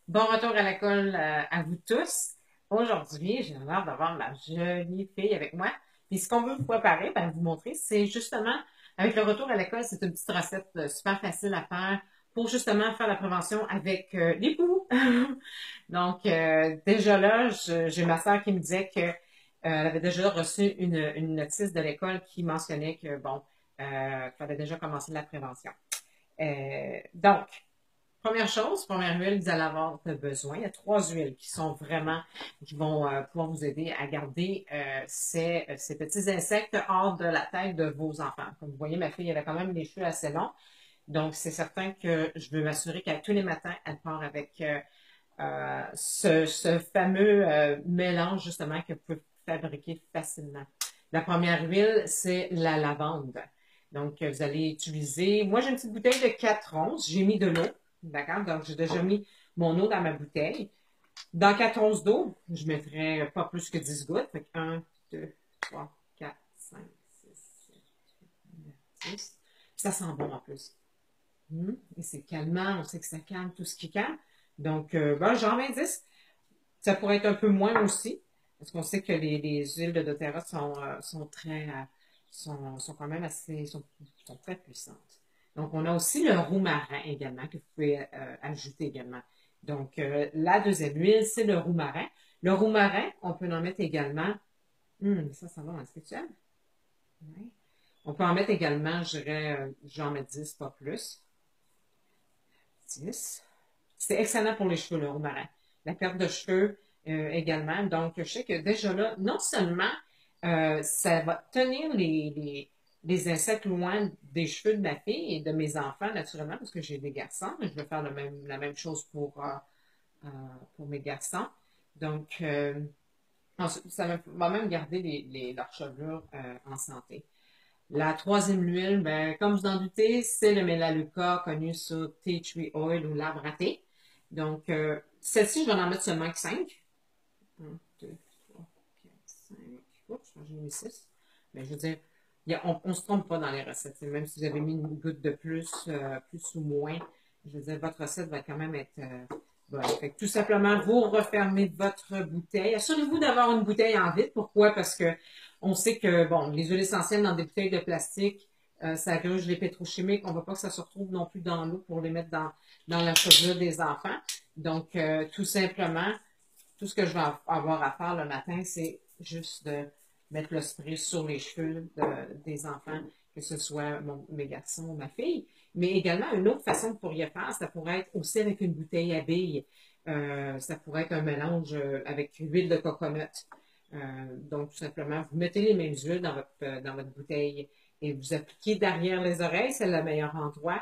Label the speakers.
Speaker 1: Bon retour à l'école à vous tous. Aujourd'hui, j'ai l'honneur d'avoir ma jolie fille avec moi. Puis ce qu'on veut vous préparer, ben, vous montrer, c'est justement, avec le retour à l'école, c'est une petite recette super facile à faire pour justement faire la prévention avec les poux. Donc, déjà là, j'ai ma sœur qui me disait que elle avait déjà reçu une notice de l'école qui mentionnait que, bon, qu'il fallait déjà commencer la prévention. Donc, première chose, première huile, vous allez avoir besoin. Il y a trois huiles qui sont vraiment, qui vont pouvoir vous aider à garder ces petits insectes hors de la tête de vos enfants. Comme vous voyez, ma fille, elle a quand même les cheveux assez longs. Donc, c'est certain que je veux m'assurer qu'à tous les matins, elle part avec ce fameux mélange, justement, que vous pouvez fabriquer facilement. La première huile, c'est la lavande. Donc, vous allez utiliser, moi j'ai une petite bouteille de 4 onces, j'ai mis de l'eau, d'accord? Donc, j'ai déjà mis mon eau dans ma bouteille. Dans 4 onces d'eau, je mettrai pas plus que 10 gouttes. Fait que 1, 2, 3, 4, 5, 6, 7, 8, 9, 10. Ça sent bon en plus. Et c'est calmant, on sait que ça calme tout ce qui calme. Donc, ben, j'en mets 10. Ça pourrait être un peu moins aussi, parce qu'on sait que les huiles de doTERRA sont très, sont quand même assez, sont très puissantes. Donc, on a aussi le roux-marin également, que vous pouvez ajouter également. Donc, la deuxième huile, c'est le roux-marin. Le roux-marin, on peut en mettre également, ça va dans ce que tu aimes? Ouais. On peut en mettre également, je dirais, j'en mets 10, pas plus. 10. C'est excellent pour les cheveux, le romarin. La perte de cheveux également. Donc, je sais que déjà là, non seulement ça va tenir les insectes loin des cheveux de ma fille et de mes enfants, naturellement, parce que j'ai des garçons. Je vais faire la même chose euh, pour mes garçons. Donc, ça va même garder leurs chevelures en santé. La troisième huile, ben, comme vous en doutez, c'est le Melaleuca connu sous Tea Tree Oil ou l'arbre à thé. Donc, celle-ci, je vais en mettre seulement que 5. 1, 2, 3, 4, 5. Oups, j'en ai mis 6. Mais je veux dire, on ne se trompe pas dans les recettes. Même si vous avez mis une goutte de plus, plus ou moins, je veux dire, votre recette va quand même être bonne. Fait que tout simplement, vous refermez votre bouteille. Assurez-vous d'avoir une bouteille en vitre. Pourquoi? Parce que on sait que, bon, les huiles essentielles dans des bouteilles de plastique, ça gruge les pétrochimiques. On ne veut pas que ça se retrouve non plus dans l'eau pour les mettre dans la chevelure des enfants. Donc, tout simplement, tout ce que je vais avoir à faire le matin, c'est juste de mettre le spray sur les cheveux des enfants, que ce soit mes garçons ou ma fille. Mais également, une autre façon que vous pourriez faire, ça pourrait être aussi avec une bouteille à billes. Ça pourrait être un mélange avec l'huile de coconut. Donc, tout simplement, vous mettez les mêmes huiles dans votre bouteille et vous appliquez derrière les oreilles, c'est le meilleur endroit.